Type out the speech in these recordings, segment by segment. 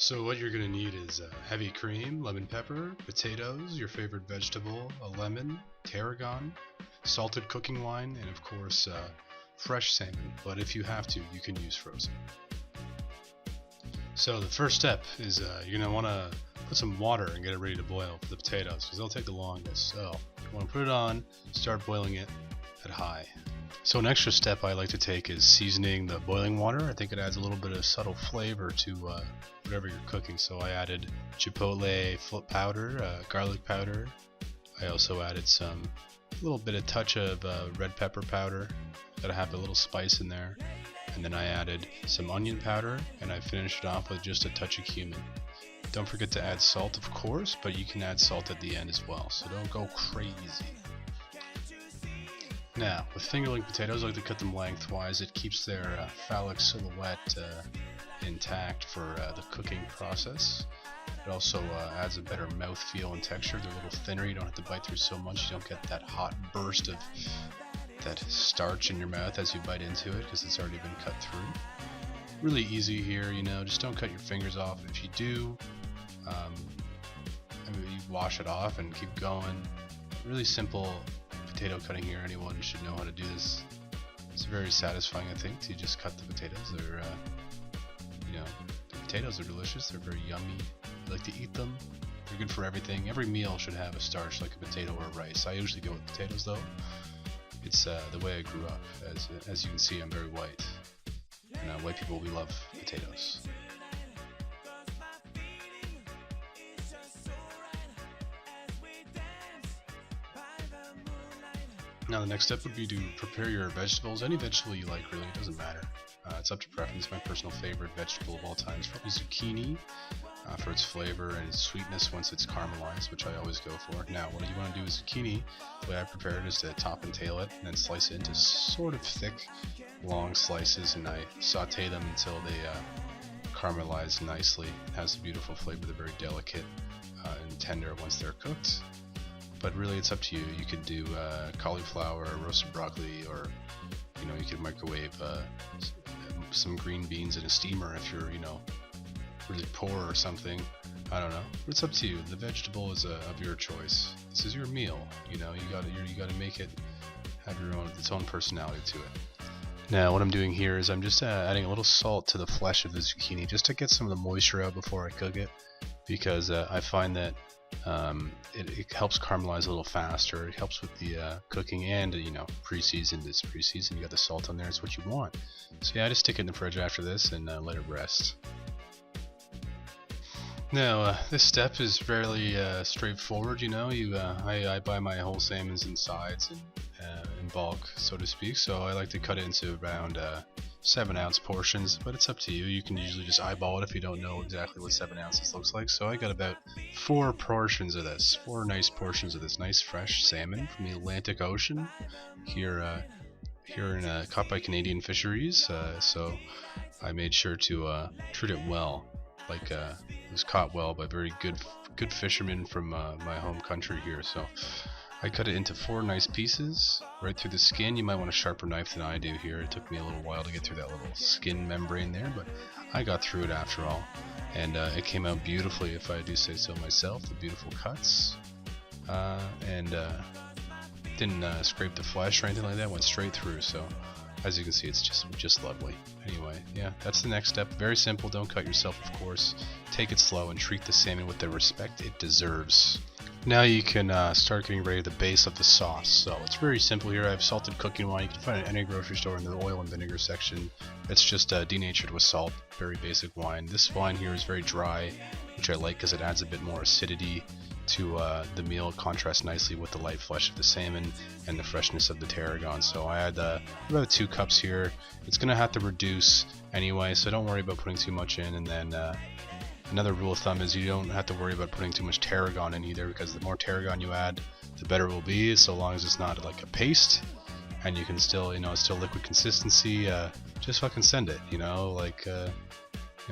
So what you're going to need is heavy cream, lemon pepper, potatoes, your favorite vegetable, a lemon, tarragon, salted cooking wine, and of course fresh salmon, but if you have to, you can use frozen. So the first step is you're going to want to put some water and get it ready to boil for the potatoes because they'll take the longest. So you want to put it on, start boiling it at high. So an extra step I like to take is seasoning the boiling water. I think it adds a little bit of subtle flavor to whatever you're cooking. So I added chipotle powder, garlic powder. I also added a little bit of touch of red pepper powder. Gotta have a little spice in there. And then I added some onion powder, and I finished it off with just a touch of cumin. Don't forget to add salt, of course, but you can add salt at the end as well. So don't go crazy. Now, with fingerling potatoes, I like to cut them lengthwise. It keeps their phallic silhouette intact for the cooking process. It also adds a better mouthfeel and texture. They're a little thinner. You don't have to bite through so much. You don't get that hot burst of that starch in your mouth as you bite into it because it's already been cut through. Really easy here, just don't cut your fingers off. If you do, you wash it off and keep going. Really simple potato cutting here. Anyone should know how to do this. It's very satisfying, I think, to just cut the potatoes. They're, the potatoes are delicious. They're very yummy. I like to eat them. They're good for everything. Every meal should have a starch, like a potato or rice. I usually go with potatoes, though. It's the way I grew up. As you can see, I'm very white. And white people, we love potatoes. Now the next step would be to prepare your vegetables. Any vegetable you like, really, it doesn't matter. It's up to preference. My personal favorite vegetable of all time is probably zucchini for its flavor and its sweetness once it's caramelized, which I always go for. Now what you want to do with zucchini, the way I prepare it is to top and tail it and then slice it into sort of thick, long slices, and I saute them until they caramelize nicely. It has a beautiful flavor. They're very delicate and tender once they're cooked. But really, it's up to you. You could do cauliflower, roasted broccoli, or you could microwave some green beans in a steamer if you're really poor or something. I don't know. It's up to you. The vegetable is of your choice. This is your meal. You gotta make it have its own personality to it. Now, what I'm doing here is I'm just adding a little salt to the flesh of the zucchini just to get some of the moisture out before I cook it, because I find that it helps caramelize a little faster. It helps with the cooking, and pre-seasoned is pre-seasoned. You got the salt on there. It's what you want. So yeah, I just stick it in the fridge after this and let it rest. Now this step is fairly straightforward. I buy my whole salmons in sides and in bulk, so to speak. So I like to cut it into around 7-ounce portions, but it's up to you. You can usually just eyeball it if you don't know exactly what 7 ounces looks like. So I got about 4 nice portions of this nice fresh salmon from the Atlantic Ocean here caught by Canadian fisheries. So I made sure to treat it well, like it was caught well by very good fishermen from my home country here. So I cut it into 4 nice pieces right through the skin. You might want a sharper knife than I do here. It took me a little while to get through that little skin membrane there, but I got through it after all. And it came out beautifully, if I do say so myself. The beautiful cuts. And didn't scrape the flesh or anything like that. Went straight through. So as you can see, it's just lovely. Anyway, yeah, that's the next step. Very simple. Don't cut yourself, of course. Take it slow and treat the salmon with the respect it deserves. Now you can start getting ready the base of the sauce. So it's very simple here. I have salted cooking wine. You can find it at any grocery store in the oil and vinegar section. It's just denatured with salt. Very basic wine. This wine here is very dry, which I like because it adds a bit more acidity to the meal. It contrasts nicely with the light flesh of the salmon and the freshness of the tarragon. So I add about 2 cups here. It's going to have to reduce anyway, so don't worry about putting too much in. And then another rule of thumb is you don't have to worry about putting too much tarragon in either, because the more tarragon you add, the better it will be, so long as it's not like a paste and you can still, it's still liquid consistency. Just fucking send it,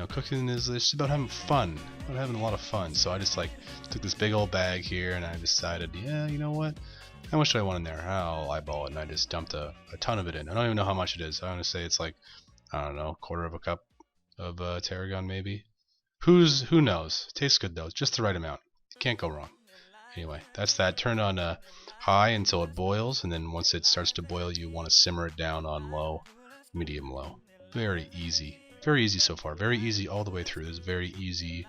cooking is just about having fun, about having a lot of fun. So I just took this big old bag here and I decided, yeah, you know what? How much do I want in there? I'll eyeball it, and I just dumped a ton of it in. I don't even know how much it is. I want to say it's I don't know, 1/4 cup of tarragon maybe. Who knows? Tastes good though. It's just the right amount. Can't go wrong. Anyway, that's that. Turn on high until it boils, and then once it starts to boil, you want to simmer it down on low, medium low. Very easy. Very easy so far. Very easy all the way through. This very easy,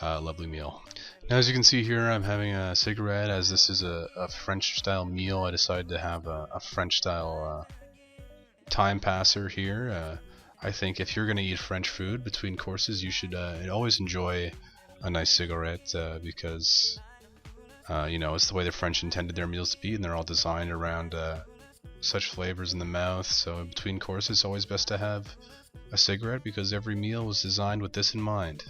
lovely meal. Now, as you can see here, I'm having a cigarette. As this is a French-style meal, I decided to have a French-style time passer here. I think if you're going to eat French food between courses, you should always enjoy a nice cigarette because you know, it's the way the French intended their meals to be, and they're all designed around such flavors in the mouth. So in between courses, it's always best to have a cigarette because every meal was designed with this in mind.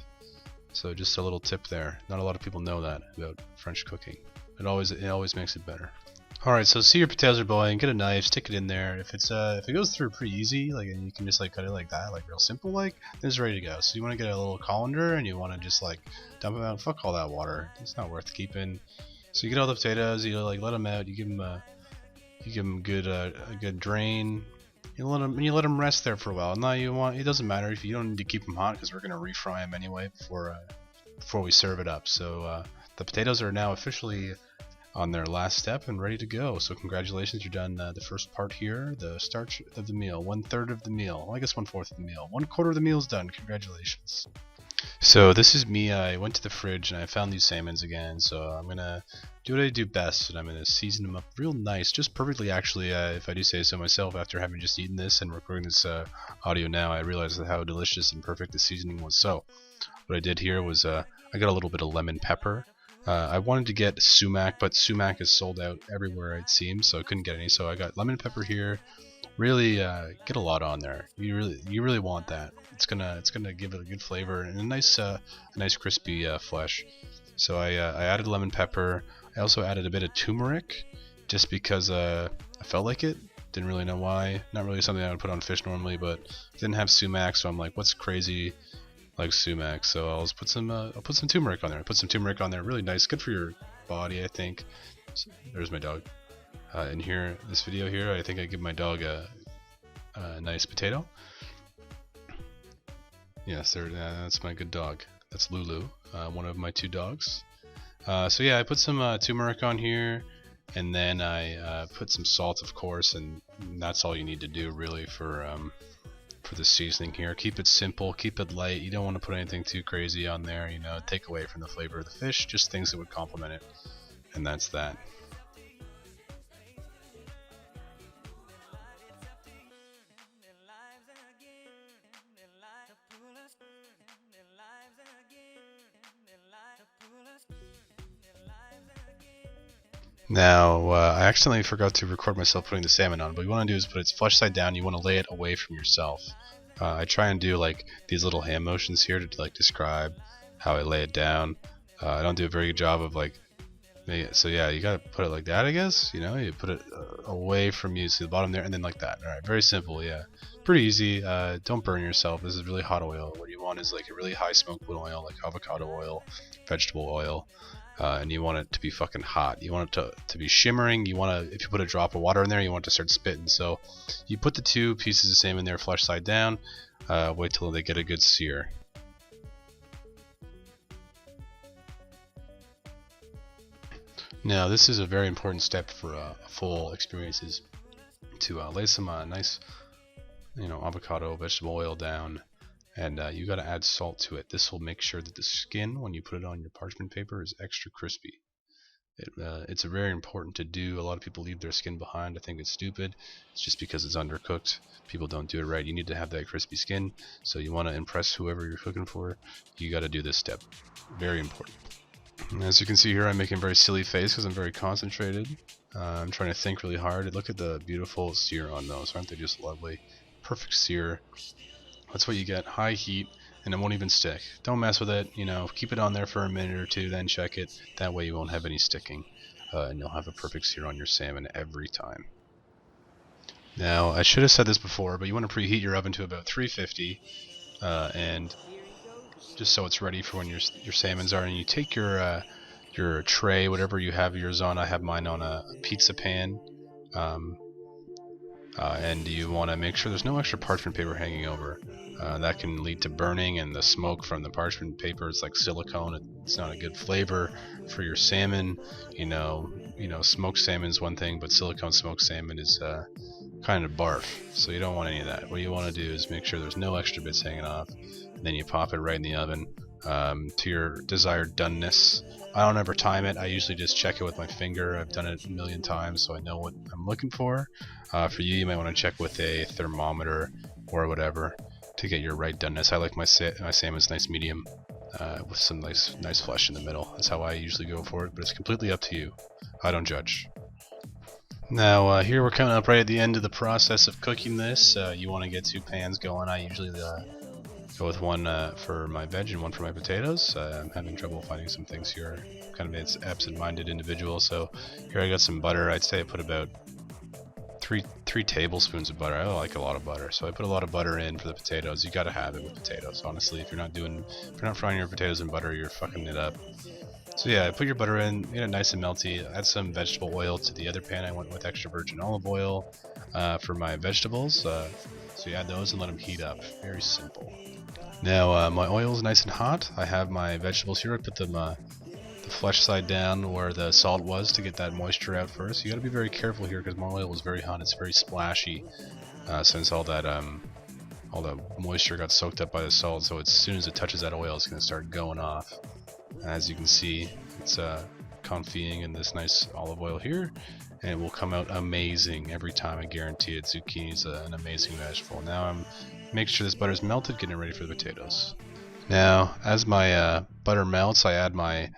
So just a little tip there. Not a lot of people know that about French cooking. It always makes it better. Alright, so see your potatoes are boiling, get a knife, stick it in there. If it goes through pretty easy, like, and you can just like cut it like that, like real simple, like, then it's ready to go. So you want to get a little colander and you want to just like dump them out. Fuck all that water. It's not worth keeping. So you get all the potatoes, you like let them out, you give them a good drain. You let them rest there for a while. Now it doesn't matter if you don't need to keep them hot because we're gonna refry them anyway before we serve it up. So the potatoes are now officially on their last step and ready to go. So congratulations, you're done the first part here, the start of the meal, 1/3 of the meal. Well, I guess 1/4 of the meal. 1/4 of the meal is done. Congratulations. So this is me. I went to the fridge and I found these salmons again. So I'm gonna do what I do best, and I'm gonna season them up real nice, just perfectly actually. If I do say so myself, after having just eaten this and recording this audio now, I realized how delicious and perfect the seasoning was. So what I did here was I got a little bit of lemon pepper. I wanted to get sumac, but sumac is sold out everywhere it seems, so I couldn't get any. So I got lemon pepper here. Really get a lot on there. You really want that. It's gonna give it a good flavor and a nice crispy flesh. So I added lemon pepper. I also added a bit of turmeric, just because I felt like it. Didn't really know why. Not really something I would put on fish normally, but didn't have sumac, so I'm like, what's crazy like sumac? So I'll put some turmeric on there. I put some turmeric on there. Really nice, good for your body, I think. So, there's my dog. In here, this video here, I think I give my dog a nice potato. Yes, that's my good dog. That's Lulu, one of my 2 dogs. So yeah, I put some turmeric on here, and then I put some salt, of course, and that's all you need to do really for the seasoning here. Keep it simple, keep it light. You don't want to put anything too crazy on there, you know, take away from the flavor of the fish, just things that would complement it, and that's that. Now, I accidentally forgot to record myself putting the salmon on, but what you want to do is put its flesh side down. You want to lay it away from yourself. I try and do like these little hand motions here to like describe how I lay it down. I don't do a very good job of like, so yeah, you gotta put it like that, I guess. You know, you put it away from you, to the bottom there, and then like that. All right, very simple, yeah, pretty easy. Don't burn yourself. This is really hot oil. What you want is like a really high smoke oil, like avocado oil, vegetable oil. And you want it to be fucking hot. You want it to be shimmering. You want to, if you put a drop of water in there, you want it to start spitting. So you put the 2 pieces of salmon there, flesh side down. Wait till they get a good sear. Now this is a very important step for a full experience, is to lay some nice, you know, avocado vegetable oil down. And you got to add salt to it. This will make sure that the skin, when you put it on your parchment paper, is extra crispy. It's very important to do. A lot of people leave their skin behind. I think it's stupid. It's just because it's undercooked. People don't do it right. You need to have that crispy skin. So you want to impress whoever you're cooking for. You got to do this step. Very important. As you can see here, I'm making a very silly face because I'm very concentrated. I'm trying to think really hard. Look at the beautiful sear on those. Aren't they just lovely? Perfect sear. That's what you get. High heat, and it won't even stick. Don't mess with it. You know, keep it on there for a minute or 2, then check it. That way you won't have any sticking, and you'll have a perfect sear on your salmon every time. Now, I should have said this before, but you want to preheat your oven to about 350, and just so it's ready for when your salmons are. And you take your tray, whatever you have yours on. I have mine on a pizza pan. And you want to make sure there's no extra parchment paper hanging over. That can lead to burning, and the smoke from the parchment paper is like silicone. It's not a good flavor for your salmon. Smoked salmon is one thing, but silicone smoked salmon is kind of barf. So you don't want any of that. What you want to do is make sure there's no extra bits hanging off. And then you pop it right in the oven to your desired doneness. I don't ever time it. I usually just check it with my finger. I've done it a million times, so I know what I'm looking for. For you might want to check with a thermometer or whatever to get your right doneness. I like my salmon's nice medium with some nice flesh in the middle. That's how I usually go for it, but it's completely up to you. I don't judge. Now here we're coming up right at the end of the process of cooking this. You want to get 2 pans going. I usually go with one for my veg and one for my potatoes. I'm having trouble finding some things here. I'm kind of an absent-minded individual, so here I got some butter. I'd say I put about three tablespoons of butter. I like a lot of butter, so I put a lot of butter in for the potatoes. You got to have it with potatoes. Honestly, if you're not frying your potatoes in butter, you're fucking it up. So yeah, put your butter in, get it nice and melty. Add some vegetable oil to the other pan. I went with extra virgin olive oil for my vegetables. So you add those and let them heat up. Very simple. Now my oil is nice and hot. I have my vegetables here. I put them the flesh side down where the salt was to get that moisture out first. You got to be very careful here because my oil was very hot. It's very splashy since all the moisture got soaked up by the salt. So as soon as it touches that oil, it's going to start going off. As you can see, it's confying in this nice olive oil here, and it will come out amazing every time. I guarantee it. Zucchini is an amazing vegetable. Now I'm make sure this butter is melted, getting it ready for the potatoes. Now, as my butter melts, I add my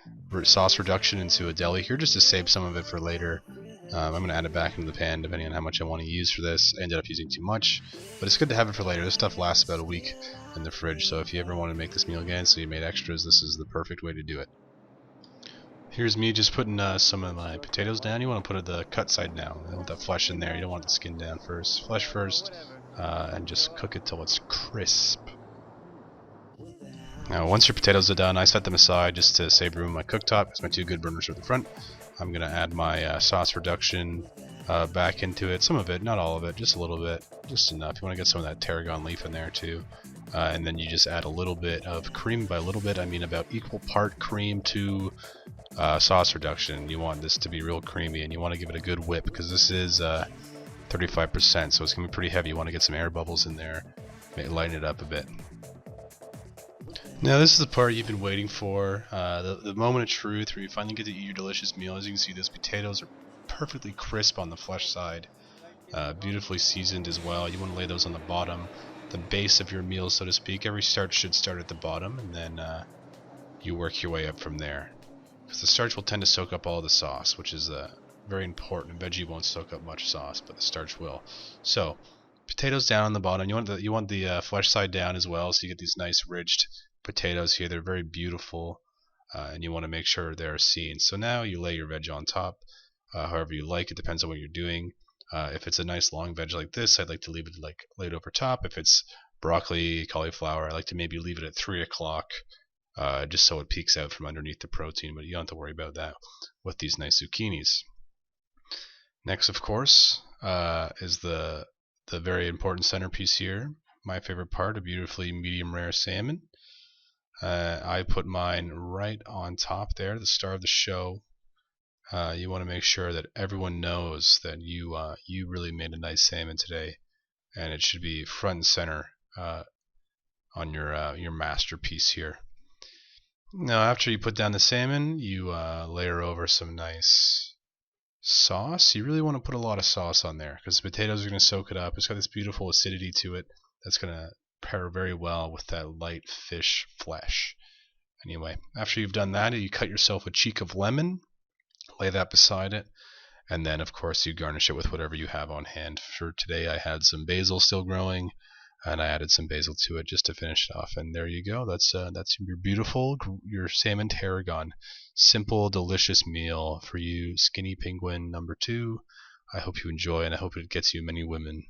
sauce reduction into a deli here just to save some of it for later. I'm going to add it back into the pan depending on how much I want to use for this. I ended up using too much, but it's good to have it for later. This stuff lasts about a week in the fridge, so if you ever want to make this meal again so you made extras, this is the perfect way to do it. Here's me just putting some of my potatoes down. You want to put the cut side down. You don't want the flesh in there. You don't want the skin down first. Flesh first, and just cook it till it's crisp. Now, once your potatoes are done, I set them aside just to save room on my cooktop because my 2 good burners are at the front. I'm going to add my sauce reduction back into it. Some of it, not all of it, just a little bit, just enough. You want to get some of that tarragon leaf in there too. And then you just add a little bit of cream. By a little bit, I mean about equal part cream to sauce reduction. You want this to be real creamy, and you want to give it a good whip because this is 35%, so it's going to be pretty heavy. You want to get some air bubbles in there, lighten it up a bit. Now this is the part you've been waiting for, the moment of truth where you finally get to eat your delicious meal. As you can see, those potatoes are perfectly crisp on the flesh side, beautifully seasoned as well. You want to lay those on the bottom, the base of your meal, so to speak. Every starch should start at the bottom, and then you work your way up from there. Because the starch will tend to soak up all the sauce, which is very important. Veggie won't soak up much sauce, but the starch will. So, potatoes down on the bottom. You want the flesh side down as well, so you get these nice ridged potatoes here. They're very beautiful, and you want to make sure they're seen. So now you lay your veg on top, however you like. It depends on what you're doing. If it's a nice long veg like this, I'd like to leave it laid over top. If it's broccoli, cauliflower, I like to maybe leave it at 3 o'clock, just so it peeks out from underneath the protein. But you don't have to worry about that with these nice zucchinis. Next, of course, is the very important centerpiece here. My favorite part, a beautifully medium rare salmon. I put mine right on top there, the star of the show. You want to make sure that everyone knows that you really made a nice salmon today, and it should be front and center on your masterpiece here. Now, after you put down the salmon, you layer over some nice sauce. You really want to put a lot of sauce on there because the potatoes are going to soak it up. It's got this beautiful acidity to it that's going to pair very well with that light fish flesh. Anyway, after you've done that, you cut yourself a cheek of lemon, lay that beside it, and then of course you garnish it with whatever you have on hand. For today I had some basil still growing, and I added some basil to it just to finish it off. And there you go. That's your beautiful, your salmon tarragon. Simple, delicious meal for you, Skinny Penguin number 2. I hope you enjoy, and I hope it gets you many women.